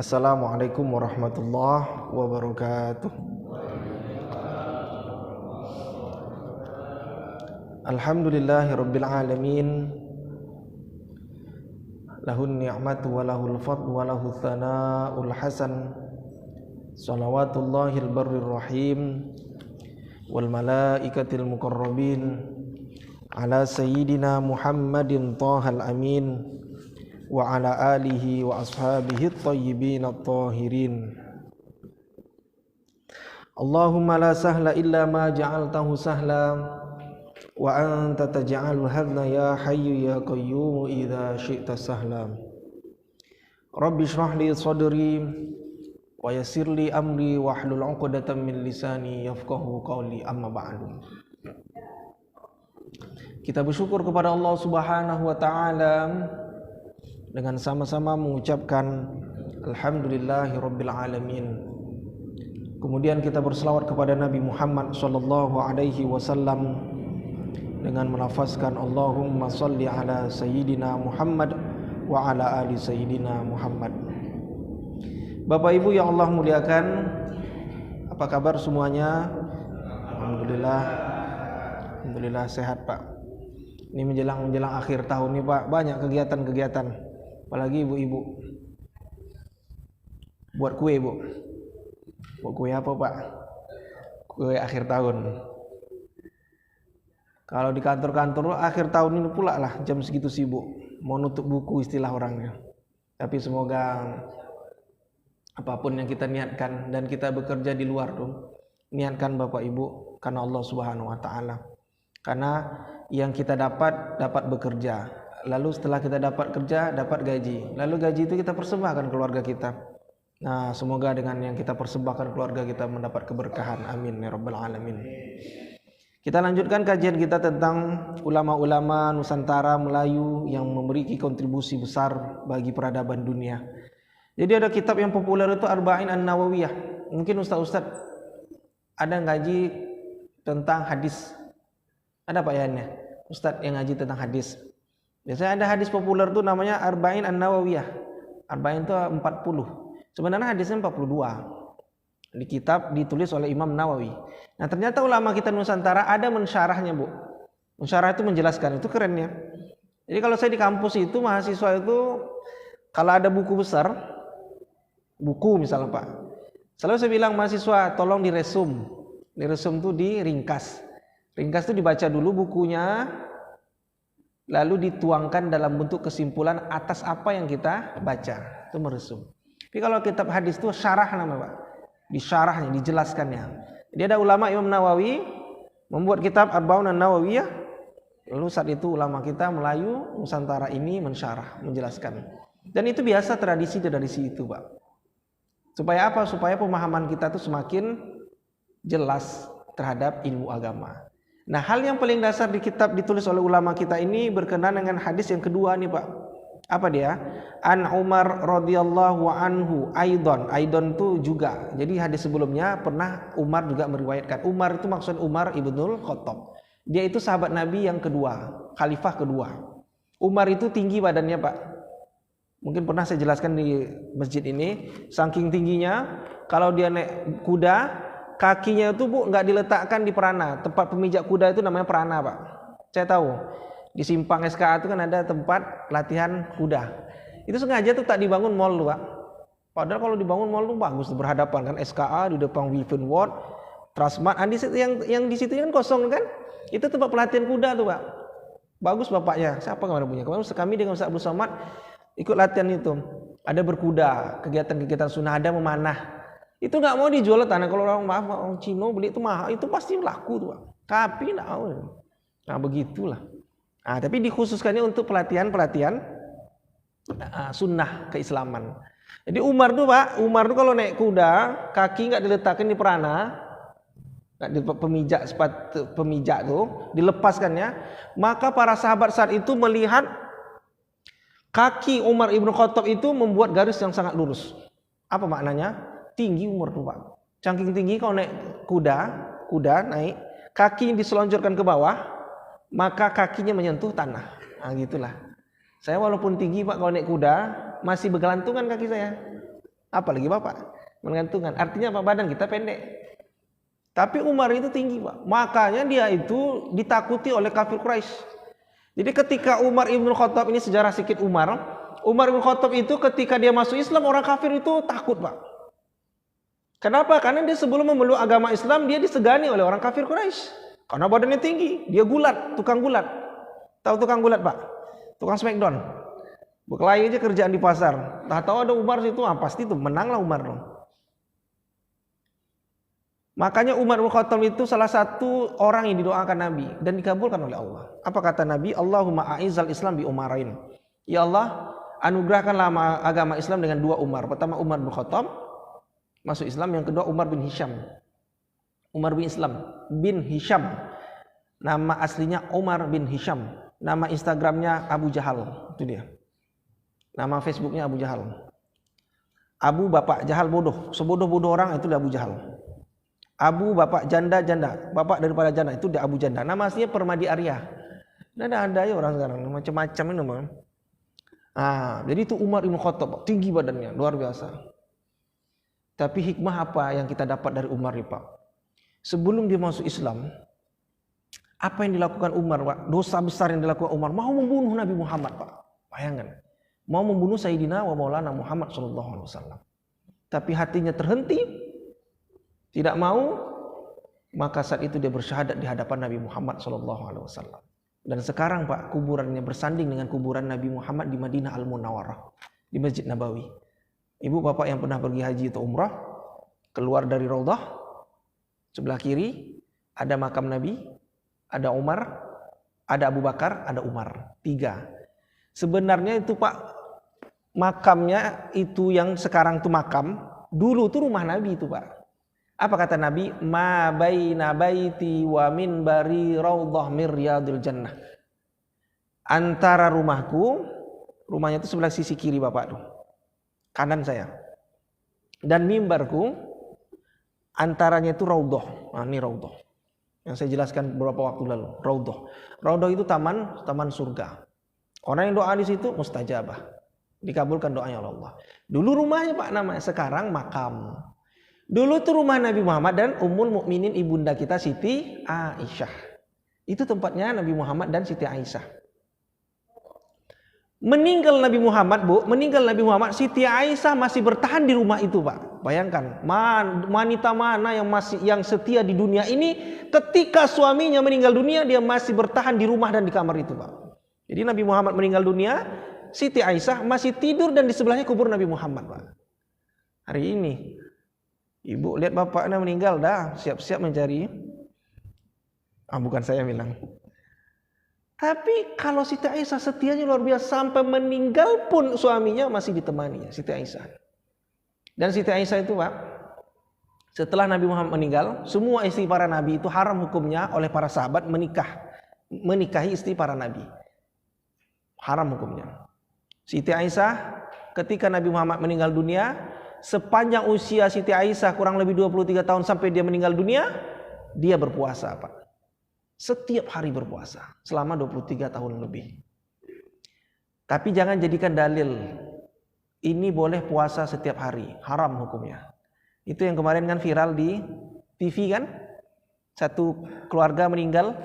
Assalamualaikum warahmatullahi wabarakatuh. Alhamdulillahirabbil alamin. Lahun ni'matu wa lahul fadlu wa lahu tsana'ul hasan. Shalawatullahil barrir rahim wal malaikatil muqarrabin ala sayyidina Muhammadin thahal amin wa ala alihi wa ashabihi at-tayyibin at-tahirin. Allahumma la sahla illa ma ja'altahu sahla wa anta taj'alul hazna ya hayyu ya qayyum idza syi'ta sahla. Rabbi shrah li sadri wa yassir li amri wahlul 'uqdatam min lisani yafqahu qawli, amma ba'du. Kita bersyukur kepada Allah Subhanahu wa taala dengan sama-sama mengucapkan alhamdulillahirabbil alamin. Kemudian kita berselawat kepada Nabi Muhammad sallallahu alaihi wasallam dengan melafazkan Allahumma shalli ala sayyidina Muhammad wa ala ali sayyidina Muhammad. Bapak Ibu yang Allah muliakan, apa kabar semuanya? Alhamdulillah sehat Pak. Ini menjelang akhir tahun nih Pak, banyak kegiatan-kegiatan. Apalagi ibu-ibu buat kue Bu. Buat kue apa Pak? Kue akhir tahun. Kalau di kantor-kantor akhir tahun ini pula lah jam segitu sibuk, mau nutup buku istilah orangnya. Tapi semoga apapun yang kita niatkan dan kita bekerja di luar tuh, niatkan Bapak Ibu karena Allah Subhanahu wa taala. Karena yang kita dapat bekerja. Lalu setelah kita dapat kerja, dapat gaji. Lalu gaji itu kita persembahkan keluarga kita. Nah, semoga dengan yang kita persembahkan keluarga kita mendapat keberkahan. Amin ya rabbal alamin. Kita lanjutkan kajian kita tentang ulama-ulama Nusantara Melayu yang memiliki kontribusi besar bagi peradaban dunia. Jadi ada kitab yang populer itu Arba'in An-Nawawiyah. Mungkin ustaz-ustaz ada ngaji tentang hadis. Ada Pak Yannya? Ustaz yang ngaji tentang hadis. Biasanya ada hadis populer tuh namanya Arba'in An-Nawawiyah. Arba'in itu 40. Sebenarnya hadisnya 42. Di kitab ditulis oleh Imam Nawawi. Nah, ternyata ulama kita Nusantara ada mensyarahnya, Bu. Mensyarah itu menjelaskan, itu kerennya. Jadi kalau saya di kampus itu mahasiswa itu kalau ada buku besar, buku misalnya Pak, selalu saya bilang mahasiswa tolong diresum. Diresum itu diringkas. Ringkas itu dibaca dulu bukunya, lalu dituangkan dalam bentuk kesimpulan atas apa yang kita baca. Itu meresum. Tapi kalau kitab hadis itu syarah nama Pak. Disyarahnya, dijelaskannya. Jadi ada ulama Imam Nawawi membuat kitab Arba'un An-Nawawiyah. Lalu saat itu ulama kita Melayu Nusantara ini mensyarah, menjelaskan. Dan itu biasa tradisi itu Pak. Supaya apa? Supaya pemahaman kita itu semakin jelas terhadap ilmu agama. Nah, hal yang paling dasar di kitab ditulis oleh ulama kita ini berkenaan dengan hadis yang kedua nih Pak. Apa dia? An Umar radhiyallahu anhu Aidon itu juga. Jadi hadis sebelumnya pernah Umar juga meriwayatkan. Umar itu maksud Umar ibnul Khattab. Dia itu sahabat Nabi yang kedua, khalifah kedua. Umar itu tinggi badannya Pak. Mungkin pernah saya jelaskan di masjid ini. Saking tingginya, kalau dia naik kuda, kakinya itu Bu nggak diletakkan di perana. Tempat pemijak kuda itu namanya perana Pak. Saya tahu. Di simpang SKA itu kan ada tempat latihan kuda. Itu sengaja tuh tak dibangun mall tuh Pak. Padahal kalau dibangun mall tuh bagus tuh, berhadapan kan SKA di depan Wiven World, Transmart. Yang di situ kan kosong kan? Itu tempat pelatihan kuda tuh Pak. Bagus bapaknya. Siapa kemarin punya? Kami dengan Ustaz Abdul Somad ikut latihan itu. Ada berkuda, kegiatan-kegiatan sunnah, ada memanah. Itu nggak mau dijual tanah. Kalau orang Cina beli itu mahal, itu pasti laku tuh Pak. Tapi nggak mau. Nah begitulah. Nah, tapi dikhususkannya untuk pelatihan sunnah keislaman. Jadi Umar tuh kalau naik kuda, kaki nggak diletakkan di perana, nggak di pemijak tuh, dilepaskannya. Maka para sahabat saat itu melihat kaki Umar ibn Khattab itu membuat garis yang sangat lurus. Apa maknanya? Tinggi Umar tuh Pak. Cangking tinggi kalau naik kuda naik, kaki diselonjorkan ke bawah. Maka kakinya menyentuh tanah. Nah gitulah. Saya walaupun tinggi Pak kalau naik kuda masih bergelantungan kaki saya. Apalagi bapak menggantungan. Artinya apa? Badan kita pendek. Tapi Umar itu tinggi, Pak. Makanya dia itu ditakuti oleh kafir Quraisy. Jadi ketika Umar ibn Khattab, ini sejarah sedikit Umar ibn Khattab itu ketika dia masuk Islam, orang kafir itu takut, Pak. Kenapa? Karena dia sebelum memeluk agama Islam, dia disegani oleh orang kafir Quraisy. Karena badannya tinggi, dia gulat, tukang gulat. Tahu tukang gulat, Pak? Tukang smackdown. Berkelahi aja kerjaan di pasar. Tak tahu ada Umar situ, pasti itu menanglah Umar dong. Makanya Umar bin Khattab itu salah satu orang yang didoakan Nabi dan dikabulkan oleh Allah. Apa kata Nabi? Allahumma a'izzal Islam bi Umarain. Ya Allah, anugerahkanlah agama Islam dengan dua Umar. Pertama Umar bin Khattab masuk Islam, yang kedua Umar bin Hisham. Umar bin Islam bin Hisham. Nama aslinya Umar bin Hisham. Nama Instagramnya Abu Jahal. Itu dia. Nama Facebooknya Abu Jahal. Abu bapak Jahal bodoh. Sebodoh-bodoh orang itu dia Abu Jahal. Abu bapak janda, bapak daripada janda itu dia Abu Janda. Nama aslinya Permadi Arya. Dan ada ya orang sekarang macam-macam ini, Bang. Jadi itu Umar bin Khattab, tinggi badannya, luar biasa. Tapi hikmah apa yang kita dapat dari Umar ini, Pak? Sebelum dia masuk Islam, apa yang dilakukan Umar, Pak? Dosa besar yang dilakukan Umar, mau membunuh Nabi Muhammad, Pak. Bayangkan, mau membunuh Sayyidina wa Maulana Muhammad SAW. Tapi hatinya terhenti. Tidak mau, maka saat itu dia bersyahadat di hadapan Nabi Muhammad SAW. Dan sekarang, Pak, kuburannya bersanding dengan kuburan Nabi Muhammad di Madinah Al-Munawwarah, di Masjid Nabawi. Ibu bapak yang pernah pergi haji atau umrah, keluar dari Raudhah, sebelah kiri ada makam Nabi, ada Umar, ada Abu Bakar, ada Umar. 3. Sebenarnya itu, Pak, makamnya itu yang sekarang itu makam, dulu itu rumah Nabi itu, Pak. Apa kata Nabi? Ma baina baiti wa minbari raudhah min riyadil jannah. Antara rumahku, rumahnya itu sebelah sisi kiri Bapak tuh. Kanan saya. Dan mimbarku antaranya itu raudhah. Ini raudhah. Yang saya jelaskan beberapa waktu lalu, raudhah. Raudhah itu taman surga. Orang yang doa di situ mustajabah. Dikabulkan doanya oleh Allah. Dulu rumahnya, Pak, namanya, sekarang makam. Dulu itu rumah Nabi Muhammad dan Ummul Mukminin ibunda kita Siti Aisyah. Itu tempatnya Nabi Muhammad dan Siti Aisyah. Meninggal Nabi Muhammad, Bu, Siti Aisyah masih bertahan di rumah itu, Pak. Bayangkan, wanita mana yang setia di dunia ini, ketika suaminya meninggal dunia, dia masih bertahan di rumah dan di kamar itu, Pak. Jadi Nabi Muhammad meninggal dunia, Siti Aisyah masih tidur dan di sebelahnya kubur Nabi Muhammad, Pak. Hari ini ibu lihat bapaknya meninggal, dah siap-siap mencari. Bukan saya bilang. Tapi kalau Siti Aisyah setianya luar biasa, sampai meninggal pun suaminya masih ditemani, Siti Aisyah. Dan Siti Aisyah itu, Pak, setelah Nabi Muhammad meninggal, semua istri para nabi itu haram hukumnya oleh para sahabat menikahi istri para nabi. Haram hukumnya. Siti Aisyah ketika Nabi Muhammad meninggal dunia, sepanjang usia Siti Aisyah kurang lebih 23 tahun sampai dia meninggal dunia, dia berpuasa, Pak. Setiap hari berpuasa selama 23 tahun lebih. Tapi jangan jadikan dalil ini boleh puasa setiap hari, haram hukumnya. Itu yang kemarin kan viral di TV kan? Satu keluarga meninggal.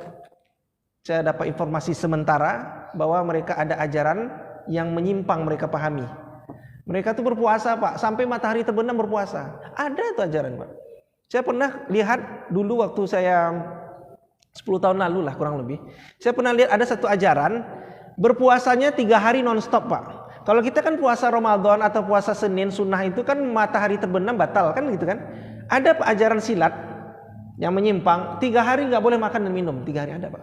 Saya dapat informasi sementara bahwa mereka ada ajaran yang menyimpang mereka pahami. Mereka tuh berpuasa, Pak, sampai matahari terbenam berpuasa. Ada itu ajaran, Pak. Saya pernah lihat dulu waktu saya 10 tahun lalu lah kurang lebih. Saya pernah lihat ada satu ajaran berpuasanya 3 hari non-stop, Pak. Kalau kita kan puasa Ramadan atau puasa Senin sunnah itu kan matahari terbenam batal kan gitu kan. Ada ajaran silat yang menyimpang 3 hari nggak boleh makan dan minum. 3 hari ada, Pak.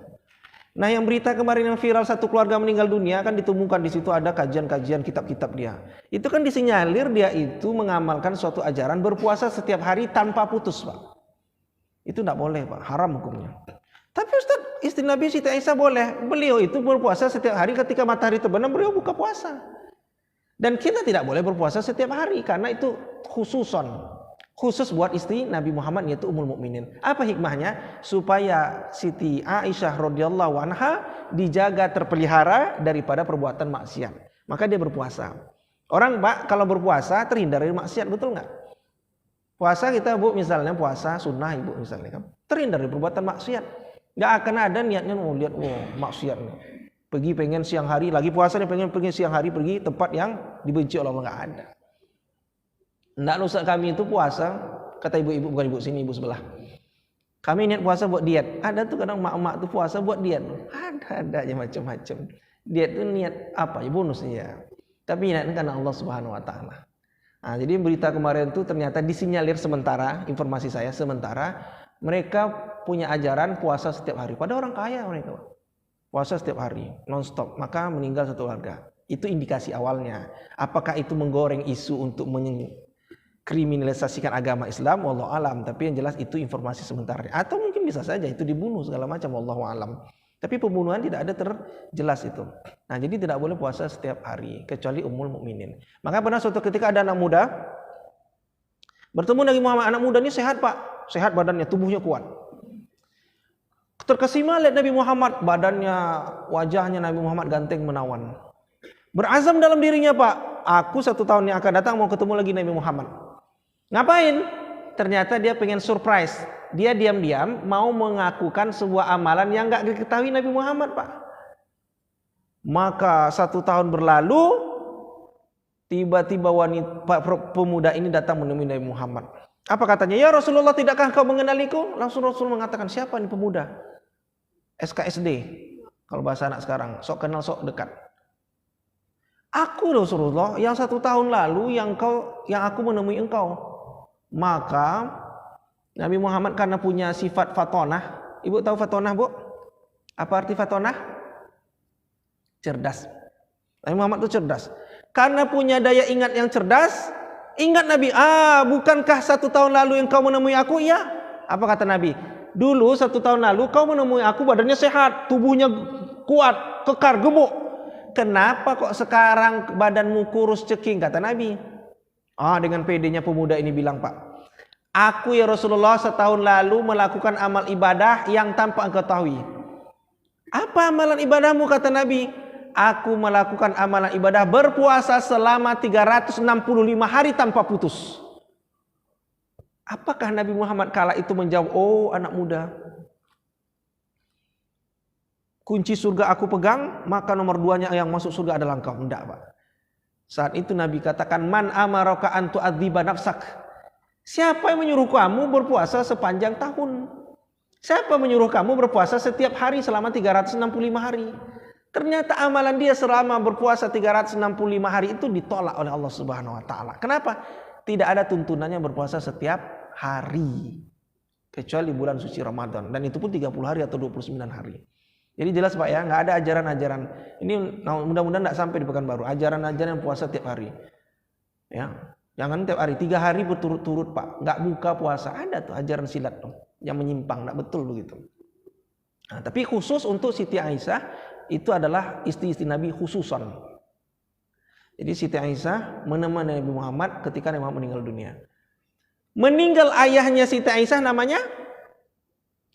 Nah, yang berita kemarin yang viral satu keluarga meninggal dunia kan ditemukan di situ ada kajian-kajian kitab-kitab dia. Itu kan disinyalir dia itu mengamalkan suatu ajaran berpuasa setiap hari tanpa putus, Pak. Itu tidak boleh, Pak, haram hukumnya. Tapi Ustaz, istri Nabi Siti Aisyah boleh. Beliau itu berpuasa setiap hari ketika matahari terbenam beliau buka puasa. Dan kita tidak boleh berpuasa setiap hari karena itu khusus buat istri Nabi Muhammad yaitu Ummul Mukminin. Apa hikmahnya? Supaya Siti Aisyah radhiyallahu anha dijaga terpelihara daripada perbuatan maksiat. Maka dia berpuasa. Orang Pak kalau berpuasa terhindar dari maksiat, betul nggak? Puasa kita Bu, misalnya puasa sunnah Ibu misalnya kan, terhindar dari perbuatan maksiat. Nggak akan ada niatnya mau lihat maksiat nih. Pergi pengen siang hari lagi puasa nih, pengen pergi siang hari pergi tempat yang dibenci Allah, nggak ada. Nggak usah kami itu puasa, kata ibu-ibu, bukan ibu sini, ibu sebelah. Kami niat puasa buat diet. Ada tuh kadang mak-mak tuh puasa buat diet. Ada aja macam-macam. Diet itu niat apa ya, bonusnya ya. Tapi niatnya karena Allah Subhanahu wa taala. Nah, jadi berita kemarin tuh ternyata disinyalir sementara, informasi saya sementara mereka punya ajaran puasa setiap hari. Pada orang kaya mereka. Puasa setiap hari, non-stop, maka meninggal satu keluarga. Itu indikasi awalnya. Apakah itu menggoreng isu untuk kriminalisasikan agama Islam, wallahu alam. Tapi yang jelas itu informasi sementara. Atau mungkin bisa saja itu dibunuh segala macam, wallahu alam. Tapi pembunuhan tidak ada terjelas itu. Nah, jadi tidak boleh puasa setiap hari kecuali ummul mukminin. Maka pernah suatu ketika ada anak muda bertemu Nabi Muhammad. Anak muda ini sehat Pak, sehat badannya, tubuhnya kuat. Terkesima lihat Nabi Muhammad, badannya, wajahnya Nabi Muhammad ganteng menawan. Berazam dalam dirinya Pak, aku 1 tahun yang akan datang mau ketemu lagi Nabi Muhammad. Ngapain? Ternyata dia pengen surprise. Dia diam-diam mau mengakukan sebuah amalan yang gak diketahui Nabi Muhammad Pak. Maka 1 tahun berlalu, tiba-tiba pemuda ini datang menemui Nabi Muhammad. Apa katanya? Ya Rasulullah, tidakkah kau mengenaliku? Langsung Rasul mengatakan, siapa ini pemuda? SKSD, kalau bahasa anak sekarang, sok kenal sok dekat. Aku Rasulullah yang 1 tahun lalu yang aku menemui engkau. Maka Nabi Muhammad karena punya sifat fatonah. Ibu tahu fatonah Bu? Apa arti fatonah? Cerdas. Nabi Muhammad itu cerdas. Karena punya daya ingat yang cerdas, ingat Nabi, bukankah 1 tahun lalu yang kau menemui aku? Iya. Apa kata Nabi? Dulu 1 tahun lalu kau menemui aku, badannya sehat, tubuhnya kuat, kekar, gemuk. Kenapa kok sekarang badanmu kurus ceking? Kata Nabi. Dengan pedenya pemuda ini bilang, Pak, aku ya Rasulullah 1 tahun lalu melakukan amal ibadah yang tanpa engkau ketahui. Apa amalan ibadahmu? Kata Nabi. Aku melakukan amalan ibadah berpuasa selama 365 hari tanpa putus. Apakah Nabi Muhammad kala itu menjawab, anak muda, kunci surga aku pegang, maka nomor 2-nya yang masuk surga adalah engkau. Enggak Pak. Saat itu Nabi katakan, man amaraka an tu'adziba nafsak. Siapa yang menyuruh kamu berpuasa sepanjang tahun? Siapa menyuruh kamu berpuasa setiap hari selama 365 hari? Ternyata amalan dia selama berpuasa 365 hari itu ditolak oleh Allah Subhanahu wa taala. Kenapa? Tidak ada tuntunannya berpuasa setiap hari kecuali bulan suci Ramadan, dan itu pun 30 hari atau 29 hari. Jadi jelas Pak ya, nggak ada ajaran-ajaran ini, mudah-mudahan nggak sampai di Pekanbaru ajaran-ajaran puasa tiap hari. Ya, jangan tiap hari, 3 hari berturut-turut Pak, nggak buka puasa. Ada tuh ajaran silat tuh yang menyimpang, nggak betul begitu. Nah, tapi khusus untuk Siti Aisyah itu adalah istri-istri Nabi khususan. Jadi Siti Aisyah menemani Nabi Muhammad ketika Nabi Muhammad meninggal dunia. Meninggal ayahnya Siti Aisyah namanya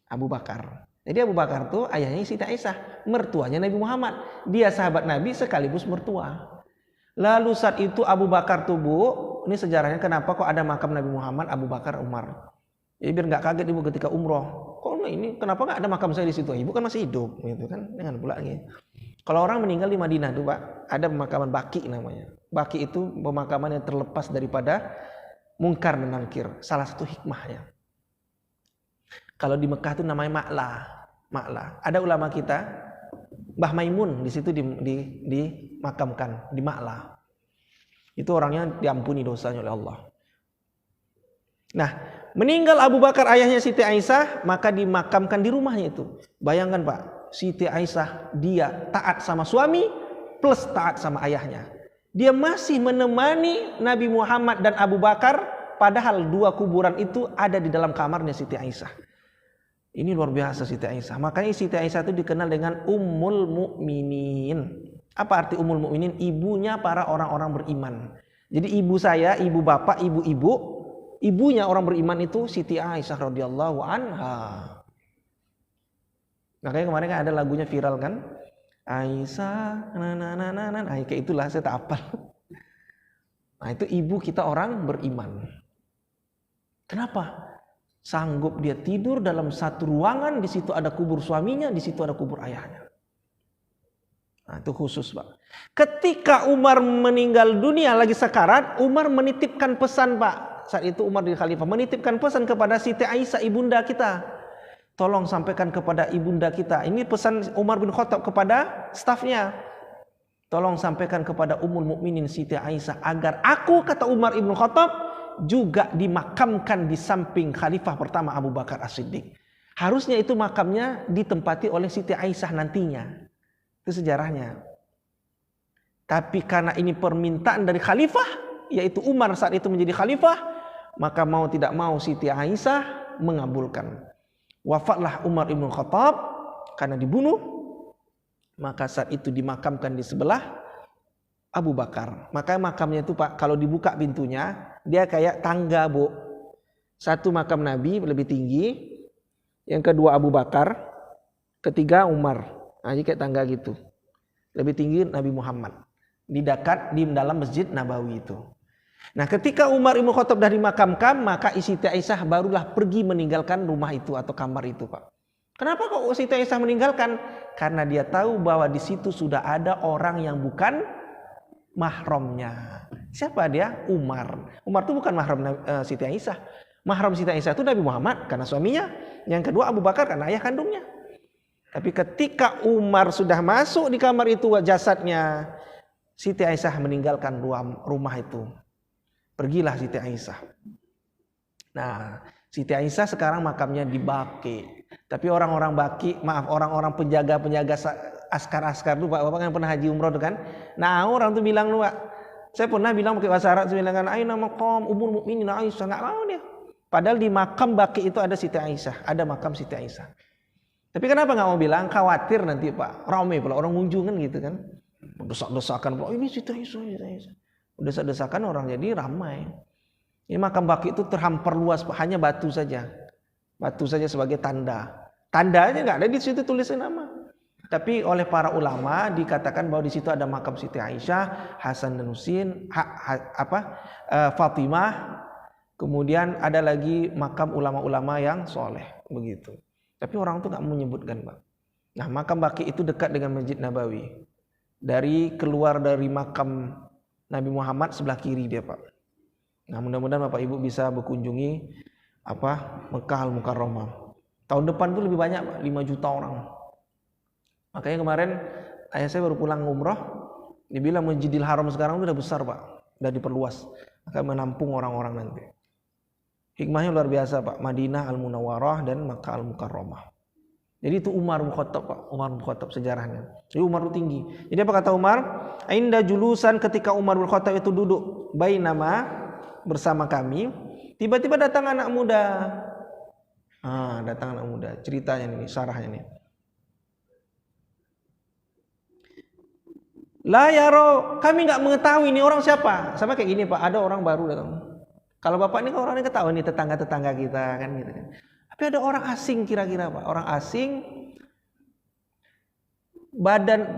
Abu Bakar. Jadi Abu Bakar tuh ayahnya Siti Aisyah, mertuanya Nabi Muhammad. Dia sahabat Nabi sekaligus mertua. Lalu saat itu Abu Bakar tuh Bu, ini sejarahnya kenapa kok ada makam Nabi Muhammad, Abu Bakar, Umar. Jadi biar nggak kaget Ibu ketika umroh. Kok ini kenapa nggak ada makam saya di situ? Ibu kan masih hidup, gitu kan? Jangan pula gitu. Kalau orang meninggal di Madinah tuh Pak, ada pemakaman Baqi namanya. Baqi itu pemakaman yang terlepas daripada mungkar dan nakir. Salah satu hikmahnya. Kalau di Mekah itu namanya Ma'la. Ada ulama kita, Mbah Maimun di situ dimakamkan di Ma'la. Itu orangnya diampuni dosanya oleh Allah. Nah, meninggal Abu Bakar ayahnya Siti Aisyah, maka dimakamkan di rumahnya itu. Bayangkan Pak, Siti Aisyah dia taat sama suami plus taat sama ayahnya. Dia masih menemani Nabi Muhammad dan Abu Bakar, padahal 2 kuburan itu ada di dalam kamarnya Siti Aisyah. Ini luar biasa Siti Aisyah. Makanya Siti Aisyah itu dikenal dengan Ummul Mukminin. Apa arti Ummul Mukminin? Ibunya para orang-orang beriman. Jadi ibu saya, ibu bapak, ibu-ibu, ibunya orang beriman itu Siti Aisyah radhiyallahu anha. Makanya kemarin kan ada lagunya viral kan? Aisyah, kayak itulah saya tak hafal. Nah, itu ibu kita orang beriman. Kenapa? Sanggup dia tidur dalam satu ruangan, di situ ada kubur suaminya, di situ ada kubur ayahnya. Nah, itu khusus, Pak. Ketika Umar meninggal dunia lagi sekarat, Umar menitipkan pesan, Pak. Saat itu Umar di khalifah menitipkan pesan kepada Siti Aisyah, ibunda kita. Tolong sampaikan kepada ibunda kita. Ini pesan Umar bin Khattab kepada stafnya. Tolong sampaikan kepada Ummul Mukminin Siti Aisyah agar aku, kata Umar ibn Khattab, juga dimakamkan di samping khalifah pertama Abu Bakar As-Siddiq. Harusnya itu makamnya ditempati oleh Siti Aisyah nantinya. Itu sejarahnya. Tapi karena ini permintaan dari khalifah, yaitu Umar saat itu menjadi khalifah, maka mau tidak mau Siti Aisyah mengabulkan. Wafatlah Umar ibn Khattab karena dibunuh. Maka saat itu dimakamkan di sebelah Abu Bakar. Makanya makamnya itu, Pak, kalau dibuka pintunya, dia kayak tangga, Bu. Satu makam Nabi lebih tinggi, yang kedua Abu Bakar, ketiga Umar. Nah, jadi kayak tangga gitu. Lebih tinggi Nabi Muhammad. Di dalam Masjid Nabawi itu. Nah, ketika Umar ibn Khattab dah dimakamkan, maka Siti Aisyah barulah pergi meninggalkan rumah itu atau kamar itu, Pak. Kenapa kok Siti Aisyah meninggalkan? Karena dia tahu bahwa di situ sudah ada orang yang bukan mahramnya. Siapa dia? Umar. Umar itu bukan mahram Siti Aisyah. Mahram Siti Aisyah itu Nabi Muhammad karena suaminya. Yang kedua Abu Bakar karena ayah kandungnya. Tapi ketika Umar sudah masuk di kamar itu jasadnya, Siti Aisyah meninggalkan rumah itu. Pergilah Siti Aisyah. Nah, Siti Aisyah sekarang makamnya di Baqi. Tapi orang-orang Baqi, orang-orang penjaga-penjaga askar-askar itu, Pak, Bapak kan pernah haji umroh tuh kan. Nah, orang tuh bilang lu, Pak. Saya pernah bilang pakai bahasa Arab, saya bilang kan, aina maqam Ummul Mukminin Aisyah, enggak mau dia. Padahal di makam Baqi itu ada Siti Aisyah, ada makam Siti Aisyah. Tapi kenapa enggak mau bilang? Khawatir nanti, Pak, ramai pula orang kunjungan gitu kan. Desak-desakan, oh ini Siti Aisyah, Siti Aisyah. Desak-desakan orang jadi ramai. Ini makam Baqi itu terhampar luas, Pak, hanya batu saja. Batu saja sebagai tanda. Tandanya nggak ada di situ tulisan nama. Tapi oleh para ulama dikatakan bahwa di situ ada makam Siti Aisyah, Hasan dan Husain, Fatimah. Kemudian ada lagi makam ulama-ulama yang soleh begitu. Tapi orang itu nggak menyebutkan, Pak. Nah, makam Baqi itu dekat dengan Masjid Nabawi. Keluar dari makam Nabi Muhammad sebelah kiri dia, Pak. Nah, mudah-mudahan Bapak Ibu bisa berkunjungi Mekah Al-Mukarramah. Tahun depan itu lebih banyak, Pak, 5 juta orang. Makanya kemarin ayah saya baru pulang umroh, dia bilang Masjidil Haram sekarang itu udah besar, Pak, udah diperluas, akan menampung orang-orang nanti. Hikmahnya luar biasa, Pak. Madinah Al-Munawwarah dan Makkah Al-Mukarramah. Jadi itu Umar bin Khattab, Pak. Umar bin Khattab sejarahnya. Jadi Umar itu tinggi. Jadi apa kata Umar? Inda julusan, ketika Umar bin Khattab itu duduk bainama bersama kami, tiba-tiba datang anak muda. Datang anak muda. Ceritanya nih, syarahnya nih. La yaro, kami nggak mengetahui ini orang siapa. Sama kayak gini, Pak. Ada orang baru datang. Kalau Bapak ini kan orangnya ketahui nih, tetangga-tetangga kita kan gitu kan. Tapi ada orang asing kira-kira, Pak. Orang asing,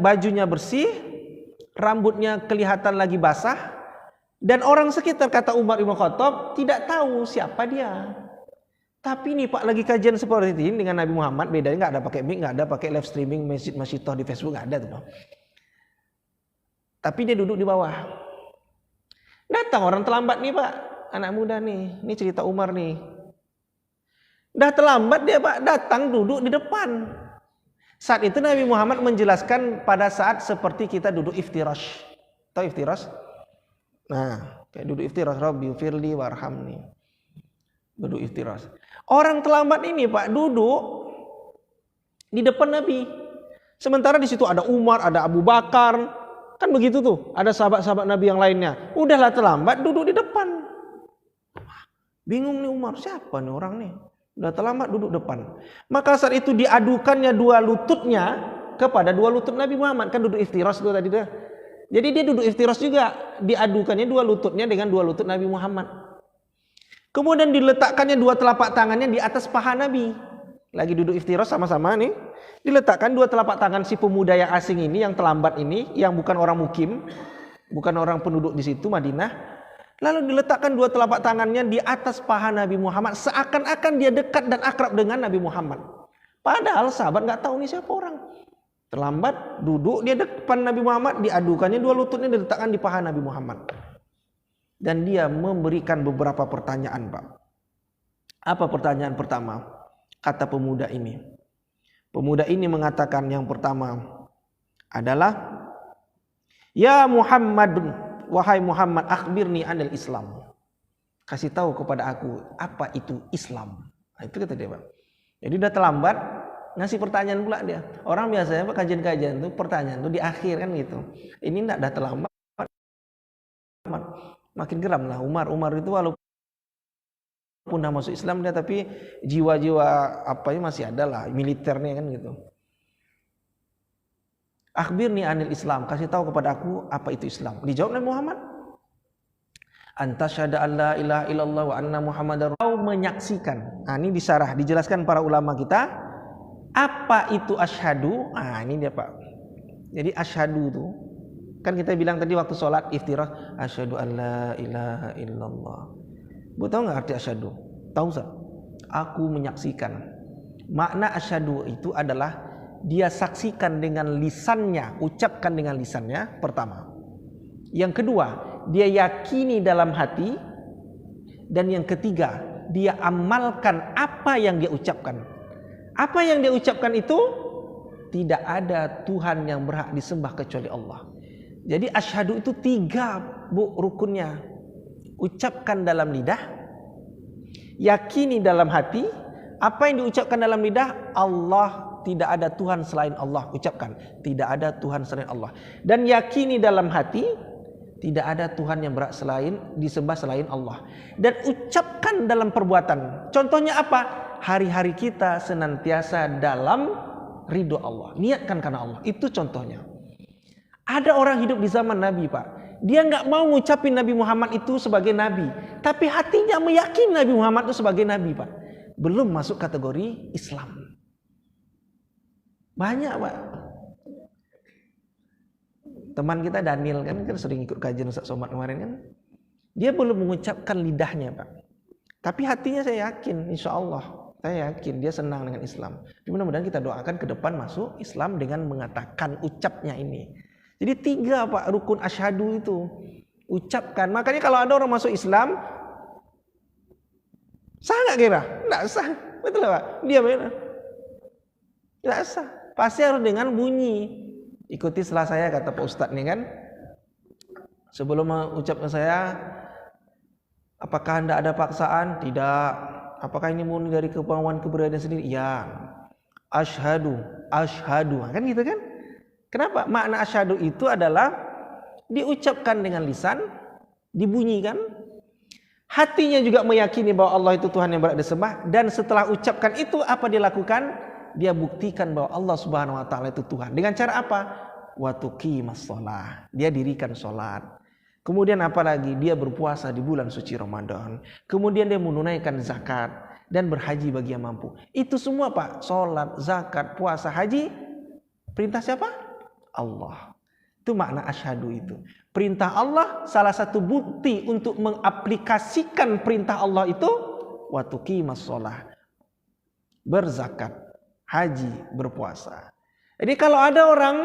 bajunya bersih, rambutnya kelihatan lagi basah, dan orang sekitar, kata Umar ibn Khattab, tidak tahu siapa dia. Tapi nih, Pak, lagi kajian seperti ini dengan Nabi Muhammad, bedanya nggak ada pakai mic, nggak ada pakai live streaming masjid di Facebook, nggak ada tuh, Pak. Tapi dia duduk di bawah. Datang orang terlambat nih, Pak, anak muda nih. Ini cerita Umar nih. Dah terlambat dia, Pak, datang duduk di depan. Saat itu Nabi Muhammad menjelaskan pada saat seperti kita duduk iftirash. Tahu iftirash? Nah, kayak duduk iftirash, Rabbi firli warhamni. Duduk iftirash. Orang terlambat ini, Pak, duduk di depan Nabi. Sementara di situ ada Umar, ada Abu Bakar. Kan begitu tuh, ada sahabat-sahabat Nabi yang lainnya. Udahlah terlambat, duduk di depan. Bingung nih Umar, siapa nih orang nih? Udah terlambat, duduk depan. Maka saat itu diadukannya dua lututnya kepada dua lutut Nabi Muhammad. Kan duduk iftirash itu tadi tuh. Jadi dia duduk iftirash juga. Diadukannya dua lututnya dengan dua lutut Nabi Muhammad. Kemudian diletakkannya dua telapak tangannya di atas paha Nabi. Lagi duduk iftirash sama-sama nih. Diletakkan dua telapak tangan si pemuda yang asing ini, yang terlambat ini, yang bukan orang mukim, bukan orang penduduk di situ Madinah. Lalu diletakkan dua telapak tangannya di atas paha Nabi Muhammad, seakan-akan dia dekat dan akrab dengan Nabi Muhammad. Padahal sahabat nggak tahu ini siapa orang. Terlambat duduk dia depan Nabi Muhammad, diadukannya dua lututnya diletakkan di paha Nabi Muhammad. Dan dia memberikan beberapa pertanyaan, Pak. Apa pertanyaan pertama? Kata pemuda ini. Pemuda ini mengatakan yang pertama adalah, "Ya Muhammad, wahai Muhammad, akhbirni anil Islam." Kasih tahu kepada aku apa itu Islam. Nah, itu kata dia, Pak. Jadi udah terlambat ngasih pertanyaan pula dia. Orang biasanya Pak, kajian-kajian itu pertanyaan itu di akhir kan gitu. Ini enggak, dah terlambat. Makin geram lah Umar itu walaupun udah masuk Islam dia, tapi jiwa-jiwa apanya masih ada lah, militernya kan gitu. Akhbirni anil Islam, kasih tahu kepada aku apa itu Islam. Dijawab Nabi Muhammad, anta syahada an la ilaha illallah wa anna muhammadar rasul. Menyaksikan. Nah, ini disarah, dijelaskan para ulama kita apa itu asyhadu. Nah, ini dia, Pak. Jadi asyhadu itu kan kita bilang tadi waktu sholat iftirah, asyhadu an la ilaha illallah. Bu tahu nggak arti asyhadu? Tahu Ustaz? Aku menyaksikan. Makna asyhadu itu adalah dia saksikan dengan lisannya, ucapkan dengan lisannya pertama. Yang kedua, dia yakini dalam hati. Dan yang ketiga, dia amalkan apa yang dia ucapkan. Apa yang dia ucapkan itu, tidak ada Tuhan yang berhak disembah kecuali Allah. Jadi asyhadu itu 3, Bu, rukunnya. Ucapkan dalam lidah, yakini dalam hati, apa yang diucapkan dalam lidah, Allah, tidak ada Tuhan selain Allah. Ucapkan, tidak ada Tuhan selain Allah. Dan yakini dalam hati, tidak ada Tuhan yang berhak disembah selain Allah. Dan ucapkan dalam perbuatan. Contohnya apa? Hari-hari kita senantiasa dalam ridho Allah. Niatkan karena Allah. Itu contohnya. Ada orang hidup di zaman Nabi, Pak. Dia nggak mau ngucapin Nabi Muhammad itu sebagai Nabi. Tapi hatinya meyakini Nabi Muhammad itu sebagai Nabi, Pak. Belum masuk kategori Islam. Banyak, Pak. Teman kita Daniel kan sering ikut kajian Ustaz Somad kemarin kan. Dia belum mengucapkan lidahnya, Pak. Tapi hatinya saya yakin, insya Allah. Saya yakin dia senang dengan Islam. Mudah-mudahan kita doakan ke depan masuk Islam dengan mengatakan ucapnya ini. Jadi 3, Pak, rukun asyhadu itu. Ucapkan. Makanya kalau ada orang masuk Islam, sah nggak kira? Nggak sah. Betul Pak? Dia benar. Nggak sah. Pasti harus dengan bunyi. Ikuti setelah saya, kata Pak Ustadz nih kan. Sebelum mengucapkan saya, apakah Anda ada paksaan? Tidak. Apakah ini murni dari kemauan keberanian sendiri? Ya. Asyhadu. Kan gitu kan? Kenapa? Makna asyhadu itu adalah diucapkan dengan lisan, dibunyikan. Hatinya juga meyakini bahwa Allah itu Tuhan yang berhak disembah. Dan setelah ucapkan itu, apa dia lakukan? Dia buktikan bahwa Allah Subhanahu wa taala itu Tuhan. Dengan cara apa? Wa tuqimas shalah. Dia dirikan salat. Kemudian apa lagi? Dia berpuasa di bulan suci Ramadan. Kemudian dia menunaikan zakat dan berhaji bagi yang mampu. Itu semua, Pak. Salat, zakat, puasa, haji. Perintah siapa? Allah. Itu makna asyhadu itu. Perintah Allah, salah satu bukti untuk mengaplikasikan perintah Allah itu wa tuqimas shalah. Berzakat, haji, berpuasa. Jadi kalau ada orang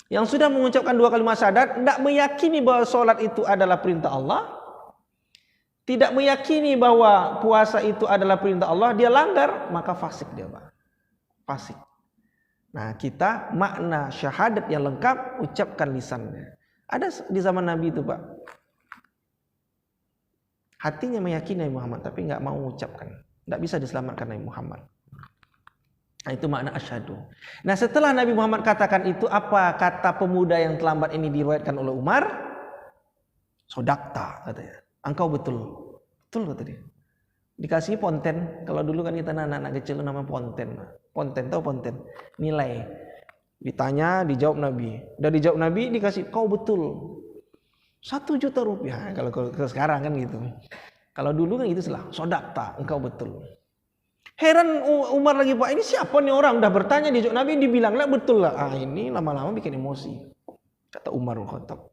yang sudah mengucapkan 2 kalimat syahadat, tidak meyakini bahwa sholat itu adalah perintah Allah, tidak meyakini bahwa puasa itu adalah perintah Allah, dia langgar, maka fasik dia, Pak. Fasik. Nah, kita makna syahadat yang lengkap, ucapkan lisannya. Ada di zaman Nabi itu, Pak. Hatinya meyakini Nabi Muhammad, tapi nggak mau mengucapkan. Nggak bisa diselamatkan Nabi Muhammad. Nah, itu makna asyhadu. Nah, setelah Nabi Muhammad katakan itu, apa kata pemuda yang terlambat ini diriwayatkan oleh Umar? Sodakta, katanya. Engkau betul. Betul, kata dia. Dikasih ponten. Kalau dulu kan kita anak-anak kecil namanya ponten. Ponten, tahu ponten? Nilai. Ditanya, dijawab Nabi. Udah dijawab Nabi, dikasih, kau betul. 1 juta rupiah. Kalau sekarang kan gitu. Kalau dulu kan gitu lah. Sodakta, engkau betul. Heran Umar lagi, Pak, ini siapa nih orang? Udah bertanya, dijawab Nabi, dibilang lah betul lah. Ini lama-lama bikin emosi. Kata Umar bin Khattab.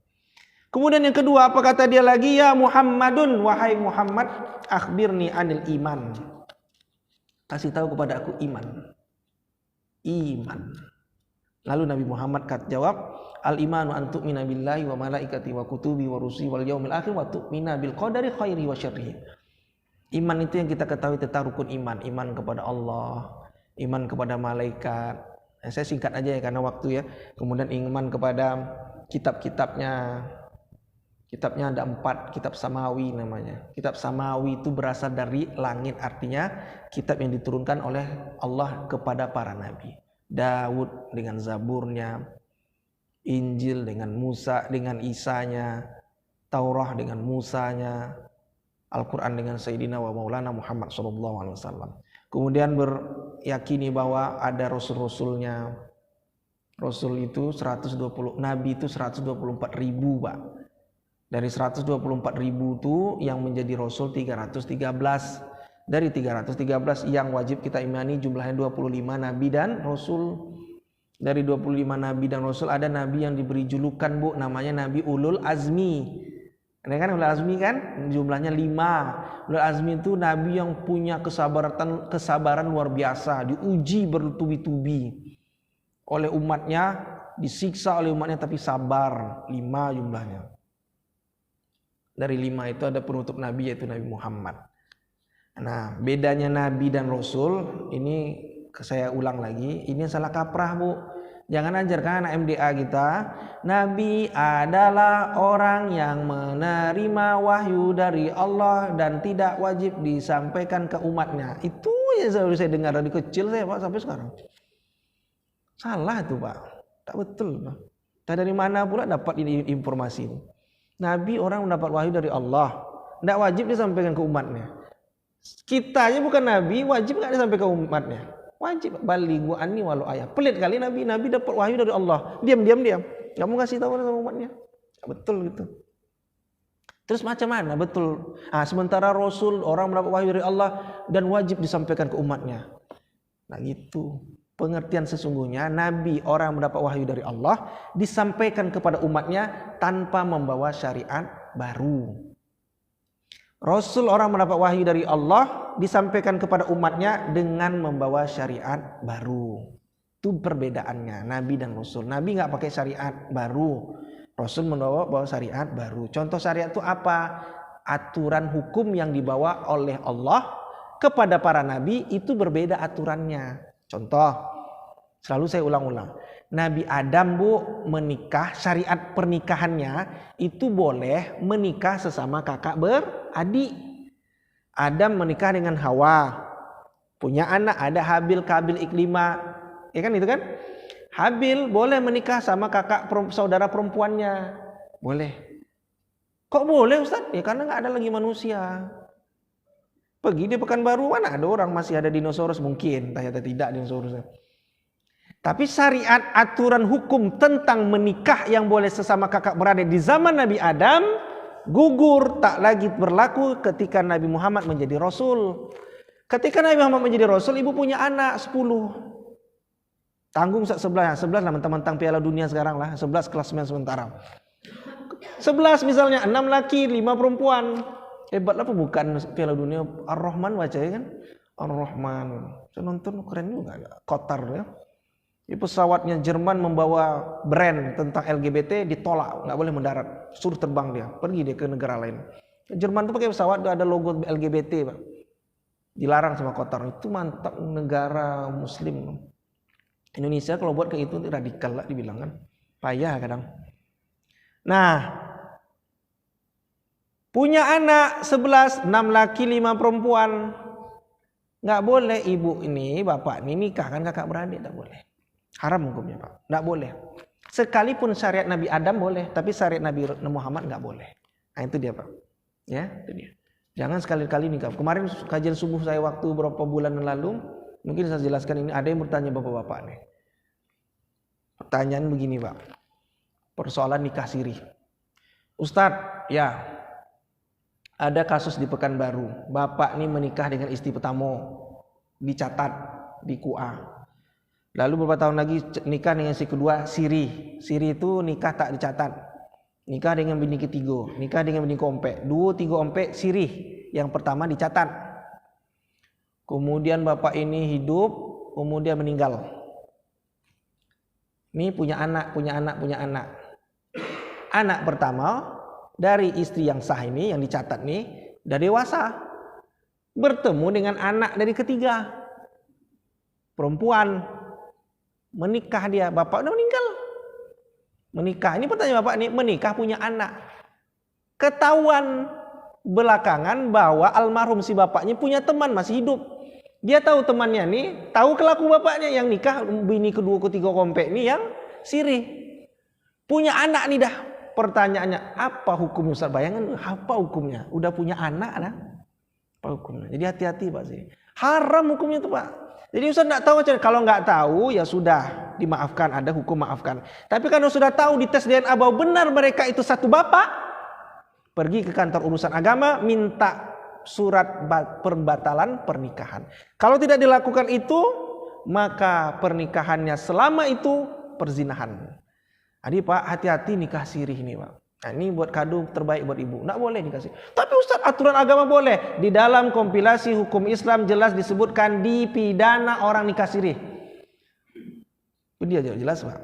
Kemudian yang kedua, apa kata dia lagi? Ya Muhammadun, wahai Muhammad, akhbirni anil iman. Kasih tahu kepada aku iman. Iman. Lalu Nabi Muhammad jawab, al imanu an tu'mina billahi wa malaikati wa kutubi wa rusuli wal yaumil akhir wa tu'mina bil qadari khairi wa syarrihi. Iman itu yang kita ketahui tentang rukun iman. Iman kepada Allah, iman kepada malaikat. Saya singkat aja ya karena waktu ya. Kemudian iman kepada kitab-kitabnya. Kitabnya ada 4, kitab samawi namanya. Kitab samawi itu berasal dari langit, artinya kitab yang diturunkan oleh Allah kepada para nabi. Daud dengan Zaburnya, Injil dengan Musa dengan Isanya, Taurah dengan Musanya, Al-Quran dengan Sayyidina wa Maulana Muhammad SAW. Kemudian beryakini bahwa ada rasul-rasulnya. Rasul itu 120, nabi itu 124 ribu Pak. Dari 124 ribu itu yang menjadi rasul 313. Dari 313 yang wajib kita imani jumlahnya 25 nabi dan rasul. Dari 25 nabi dan rasul ada nabi yang diberi julukan Bu, namanya Nabi Ulul Azmi. Ini kan Ulul Azmi kan jumlahnya 5. Ulul Azmi itu nabi yang punya kesabaran luar biasa, diuji bertubi-tubi oleh umatnya, disiksa oleh umatnya tapi sabar. 5 jumlahnya. Dari 5 itu ada penutup nabi yaitu Nabi Muhammad. Nah, bedanya nabi dan rasul ini saya ulang lagi, ini salah kaprah Bu. Jangan ajarkan anak MDA kita, nabi adalah orang yang menerima wahyu dari Allah dan tidak wajib disampaikan ke umatnya. Itu yang selalu saya dengar dari kecil saya Pak sampai sekarang. Salah itu Pak, tak betul Pak. Dari mana pula dapat ini informasi ini? Nabi orang mendapat wahyu dari Allah, tidak wajib disampaikan ke umatnya. Kita aja bukan nabi, wajib nggak disampaikan ke umatnya? Wajib. Balighu anni walau ayah. Pelit kali nabi dapat wahyu dari Allah, diam, nggak mau kasih tahu sama umatnya. Betul gitu. Terus macam mana? Betul. Sementara Rasul orang mendapat wahyu dari Allah dan wajib disampaikan ke umatnya. Nah gitu. Pengertian sesungguhnya nabi orang mendapat wahyu dari Allah disampaikan kepada umatnya tanpa membawa syariat baru. Rasul orang mendapat wahyu dari Allah disampaikan kepada umatnya dengan membawa syariat baru. Itu perbedaannya nabi dan rasul. Nabi nggak pakai syariat baru, rasul membawa syariat baru. Contoh syariat itu apa? Aturan hukum yang dibawa oleh Allah kepada para nabi itu berbeda aturannya. Contoh, selalu saya ulang-ulang. Nabi Adam Bu menikah, syariat pernikahannya itu boleh menikah sesama kakak beradik. Adam menikah dengan Hawa, punya anak, ada Habil, Kabil, Iklima, ya kan itu kan? Habil boleh menikah sama kakak saudara perempuannya, boleh. Kok boleh Ustaz? Ya karena nggak ada lagi manusia. Pergi di Pekanbaru, mana ada orang masih ada dinosaurus mungkin, ternyata tidak dinosaurusnya. Tapi syariat aturan hukum tentang menikah yang boleh sesama kakak beradik di zaman Nabi Adam gugur, tak lagi berlaku ketika Nabi Muhammad menjadi Rasul. Ketika Nabi Muhammad menjadi Rasul, ibu punya anak 10. Tanggung 11 lah mentang-mentang Piala Dunia sekarang lah, 11 klasemen sementara. 11 misalnya, 6 laki, 5 perempuan. Hebat lah bukan Piala Dunia. Ar-Rahman baca ya kan? Ar-Rahman. Saya nonton keren juga. Qatar ya. Di pesawatnya Jerman membawa brand tentang LGBT ditolak, nggak boleh mendarat, suruh terbang dia, pergi dia ke negara lain. Jerman tuh pakai pesawat ada logo LGBT Pak, dilarang sama Qatar. Itu mantap negara Muslim. Indonesia kalau buat kayak itu radikal lah dibilang kan, payah kadang. Nah, punya anak 11, 6 laki 5 perempuan, nggak boleh ibu ini bapak ini nikahkan kakak beradik, nggak boleh. Haram hukumnya Pak, nggak boleh. Sekalipun syariat Nabi Adam boleh, tapi syariat Nabi Muhammad nggak boleh. Nah itu dia Pak, ya itu dia. Jangan sekali-kali nikah. Kemarin kajian subuh saya waktu beberapa bulan lalu, mungkin saya jelaskan ini. Ada yang bertanya bapak-bapak nih. Pertanyaan begini Pak, persoalan nikah siri. Ustadz, ya ada kasus di Pekanbaru, bapak nih menikah dengan istri pertama, dicatat di KUA. Lalu beberapa tahun lagi nikah dengan si kedua siri. Siri itu nikah tak dicatat. nikah dengan bini ketiga, nikah dengan bini keempat, 2-3 ompek sirih. Yang pertama dicatat. Kemudian bapak ini hidup, kemudian meninggal. Ini punya anak. Anak pertama dari istri yang sah ini, yang dicatat nih, udah dewasa. Bertemu dengan anak dari ketiga. Perempuan. Menikah dia, bapak udah meninggal. Menikah, ini pertanyaan bapak nih, menikah punya anak. Ketahuan belakangan bahwa almarhum si bapaknya punya teman masih hidup. Dia tahu temannya nih, tahu kelaku bapaknya yang nikah bini kedua ketiga kompek nih yang sirih. Punya anak nih dah. Pertanyaannya, apa hukumnya Ustaz? Bayangkan apa hukumnya? Udah punya anak dah. Apa hukumnya? Jadi hati-hati Pak sih. Haram hukumnya tuh Pak. Jadi Ustaz enggak tahu, kalau enggak tahu ya sudah dimaafkan, ada hukum maafkan. Tapi kalau sudah tahu di tes DNA bahwa benar mereka itu satu bapak, pergi ke kantor urusan agama minta surat pembatalan pernikahan. Kalau tidak dilakukan itu, maka pernikahannya selama itu perzinahan. Jadi Pak, hati-hati nikah sirih ini Pak. Nah, ini buat kado terbaik buat ibu. Nggak boleh nikah sirih. Tapi Ustaz, aturan agama boleh. Di dalam kompilasi hukum Islam jelas disebutkan dipidana orang nikah sirih. Itu dia jelas Pak.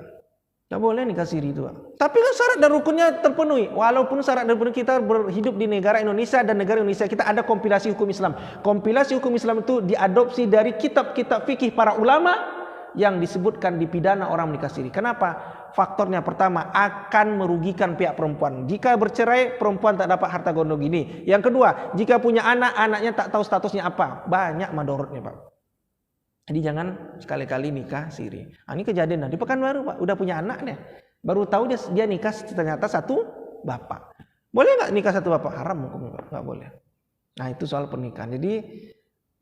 Nggak boleh nikah siri itu Pak. Tapi kan syarat dan rukunnya terpenuhi. Walaupun syarat dan rukun kita berhidup di negara Indonesia dan negara Indonesia kita ada kompilasi hukum Islam. Kompilasi hukum Islam itu diadopsi dari kitab-kitab fikih para ulama yang disebutkan dipidana orang menikah siri. Kenapa? Faktornya pertama akan merugikan pihak perempuan. Jika bercerai perempuan tak dapat harta gondong gini. Yang kedua, jika punya anak, anaknya tak tahu statusnya apa. Banyak madorotnya Pak. Jadi jangan sekali-kali nikah siri. Nah, ini kejadian di Pekanbaru Pak, udah punya anak deh. Baru tahu dia nikah ternyata satu bapak. Boleh nggak nikah satu bapak? Haram hukumnya Pak, nggak boleh. Nah itu soal pernikahan. Jadi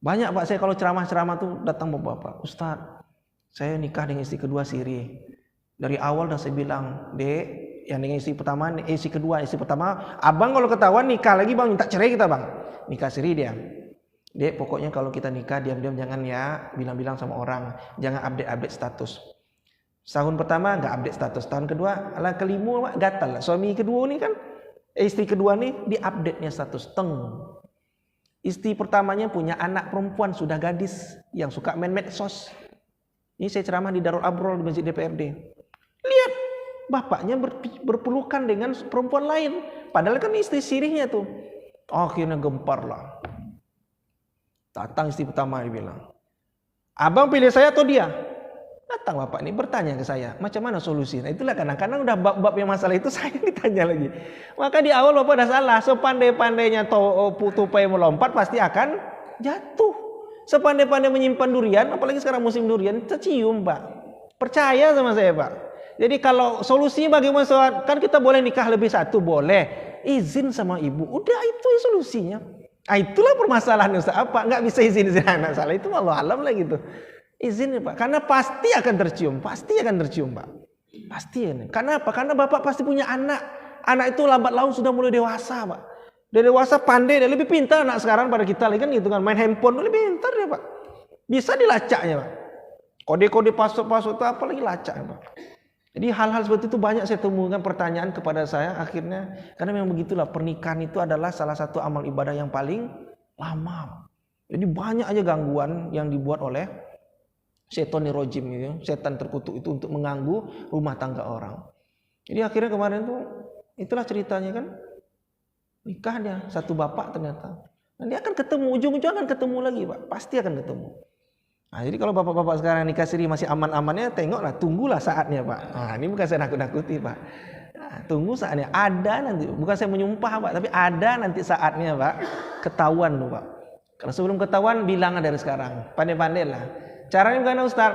banyak Pak, saya kalau ceramah-ceramah tuh datang bapak, Ustadz, saya nikah dengan istri kedua siri. Dari awal udah saya bilang, Dek, yang dengan istri pertama, istri kedua, istri pertama, abang kalau ketahuan nikah lagi bang, minta cerai kita bang. Nikah siri dia. Dek, pokoknya kalau kita nikah diam-diam jangan ya bilang-bilang sama orang, jangan update status. Tahun pertama nggak update status, tahun kedua, kelima gatal. Suami kedua nih kan, istri kedua nih diupdate-nya status. Istri pertamanya punya anak perempuan sudah gadis yang suka main medsos. Ini saya ceramah di Darul Abrol di Masjid DPRD. Lihat, bapaknya berpelukan dengan perempuan lain, padahal kan istri sirihnya tuh. Akhirnya gempar lah. Datang istri pertama dia bilang, abang pilih saya atau dia? Datang bapak ini bertanya ke saya, macam mana solusinya? Itulah kadang-kadang udah bab-bab yang masalah itu saya ditanya lagi. Maka di awal bapak udah salah. Sepandai-pandainya tupai melompat pasti akan jatuh. Sepandai-pandai menyimpan durian, apalagi sekarang musim durian, tercium Pak. Percaya sama saya Pak. Jadi kalau solusinya bagaimana? Kan kita boleh nikah lebih satu, boleh. Izin sama ibu, udah itu solusinya. Itulah permasalahan Ustaz. Apa? Nggak bisa izin anak salah. Itu Allah alam lah gitu. Izin ya Pak. Karena pasti akan tercium. Pasti akan tercium Pak. Pasti ya. Karena apa? Karena bapak pasti punya anak. Anak itu lambat laun sudah mulai dewasa Pak. Dia dewasa pandai. Dia lebih pintar anak sekarang pada kita lagi kan gitu kan. Main handphone lebih pintar dia Pak. Bisa dilacaknya Pak. Kode-kode password itu apalagi lacak ya Pak. Jadi hal-hal seperti itu banyak saya temukan pertanyaan kepada saya akhirnya. Karena memang begitulah, pernikahan itu adalah salah satu amal ibadah yang paling lama. Jadi banyak aja gangguan yang dibuat oleh setan rojim itu, setan terkutuk itu untuk mengganggu rumah tangga orang. Jadi akhirnya kemarin tuh itulah ceritanya kan. Nikah dia satu bapak ternyata. Nanti akan ketemu, ujung-ujung akan ketemu lagi Pak. Pasti akan ketemu. Nah, jadi kalau bapak-bapak sekarang nikah siri masih aman-amannya, tengoklah, tunggulah saatnya Pak. Nah, ini bukan saya nakut-nakuti Pak. Nah, tunggu saatnya, ada nanti. Bukan saya menyumpah Pak, tapi ada nanti saatnya Pak. Ketahuan loh Pak. Kalau sebelum ketahuan, bilang dari sekarang. Pandai-pandai lah. Caranya bukan Ustaz.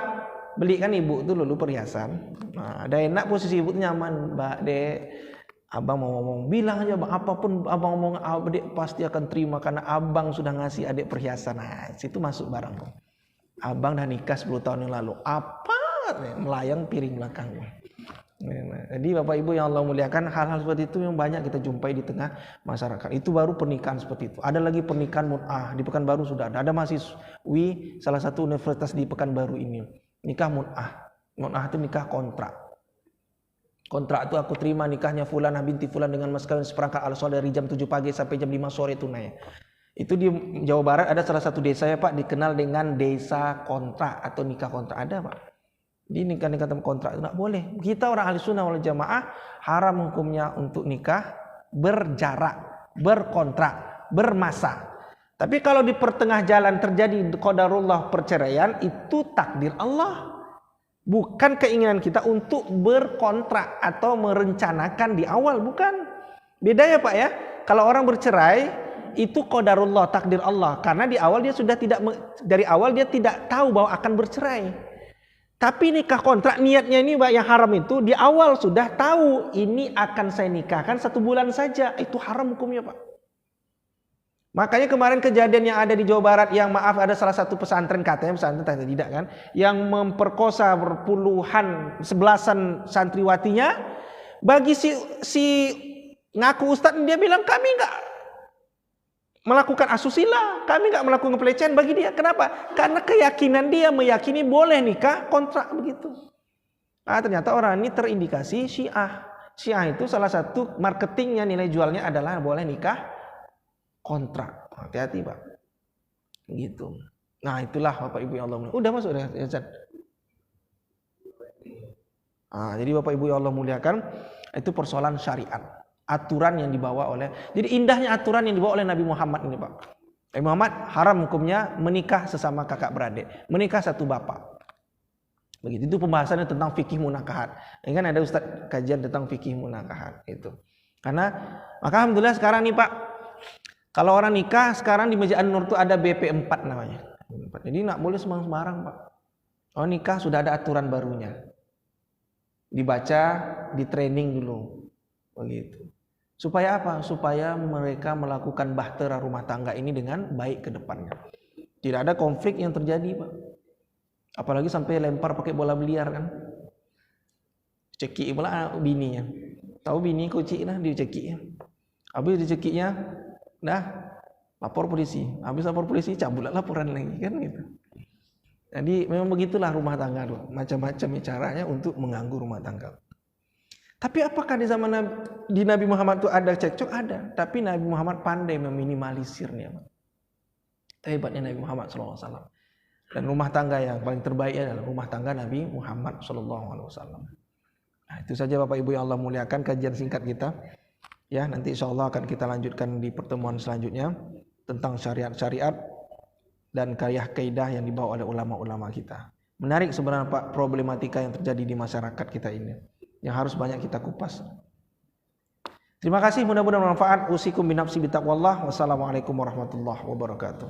Belikan ibu itu dulu perhiasan. Nah, ada enak posisi ibu itu nyaman Mbak Dek. Abang mau ngomong, bilang aja Bang, apapun abang ngomong, adik pasti akan terima karena abang sudah ngasih adik perhiasan. Nah, situ masuk barang Bang. Abang dah nikah 10 tahun yang lalu. Apa? Melayang piring belakangnya. Jadi Bapak Ibu yang Allah muliakan, hal-hal seperti itu yang banyak kita jumpai di tengah masyarakat. Itu baru pernikahan seperti itu. Ada lagi pernikahan mut'ah. Di Pekanbaru sudah ada. Ada mahasiswi salah satu universitas di Pekanbaru ini. Nikah mut'ah. Mut'ah itu nikah kontrak. Kontrak itu aku terima nikahnya Fulanah binti Fulan dengan mas kawin seperangkat alat sholat dari jam 7 pagi sampai jam 5 sore tunai. Itu di Jawa Barat ada salah satu desa ya Pak, dikenal dengan desa kontrak atau nikah kontrak. Ada Pak. Di nikah-nikah kontrak itu tidak boleh. Kita orang ahli sunnah wal jamaah haram hukumnya untuk nikah berjarak, berkontrak, bermasa. Tapi kalau di pertengah jalan terjadi qadarullah perceraian, itu takdir Allah. Bukan keinginan kita untuk berkontrak atau merencanakan di awal, bukan. Beda ya Pak ya. Kalau orang bercerai itu qadarullah, takdir Allah, karena di awal dia sudah dari awal dia tidak tahu bahwa akan bercerai. Tapi nikah kontrak niatnya ini Pak yang haram itu di awal sudah tahu ini akan saya nikahkan 1 bulan saja, itu haram hukumnya Pak. Makanya kemarin kejadian yang ada di Jawa Barat yang maaf ada salah satu pesantren katanya pesantren tidak kan yang memperkosa berpuluhan sebelasan santriwatinya, bagi si ngaku ustadz dia bilang kami enggak melakukan asusila, kami enggak melakukan pelecehan bagi dia. Kenapa? Karena keyakinan dia meyakini boleh nikah kontrak begitu. Ternyata orang ini terindikasi Syiah. Syiah itu salah satu marketingnya, nilai jualnya adalah boleh nikah kontrak. Hati-hati Pak. Gitu. Nah, itulah Bapak Ibu yang Allah muliakan. Udah masuk ya, Ustaz. Jadi Bapak Ibu yang Allah muliakan, itu persoalan syariat. Aturan yang dibawa oleh, jadi indahnya aturan yang dibawa oleh Nabi Muhammad ini Pak. Nabi Muhammad haram hukumnya menikah sesama kakak beradik, menikah satu bapak. Begitu. Itu pembahasannya tentang fikih munakahat. Ini kan ada Ustaz kajian tentang fikih munakahat itu. Karena maka alhamdulillah sekarang nih Pak, kalau orang nikah sekarang di Masjid An-Nur itu ada BP4 namanya. Jadi nggak boleh sembarang Pak. Oh nikah sudah ada aturan barunya. Dibaca, di training dulu. Begitu. Supaya apa? Supaya mereka melakukan bahtera rumah tangga ini dengan baik ke depannya. Tidak ada konflik yang terjadi Pak. Apalagi sampai lempar pakai bola biliar kan. Cekik pula bininya. Tahu bini kucing lah dia cekiknya. Habis dicekiknya dah lapor polisi. Habis lapor polisi cabut laporan lagi kan gitu. Jadi memang begitulah rumah tangga tuh. Macam-macam caranya untuk mengganggu rumah tangga. Tapi apakah di zaman Nabi Muhammad itu ada cekcok? Ada. Tapi Nabi Muhammad pandai meminimalisirnya. Hebatnya Nabi Muhammad SAW. Dan rumah tangga yang paling terbaik adalah rumah tangga Nabi Muhammad SAW. Nah, itu saja Bapak Ibu yang Allah muliakan kajian singkat kita. Ya, nanti insyaallah akan kita lanjutkan di pertemuan selanjutnya tentang syariat-syariat dan kaidah yang dibawa oleh ulama-ulama kita. Menarik sebenarnya Pak problematika yang terjadi di masyarakat kita ini yang harus banyak kita kupas. Terima kasih, mudah-mudahan bermanfaat. Usikum binafsi bitaqwallah. Wassalamualaikum warahmatullahi wabarakatuh.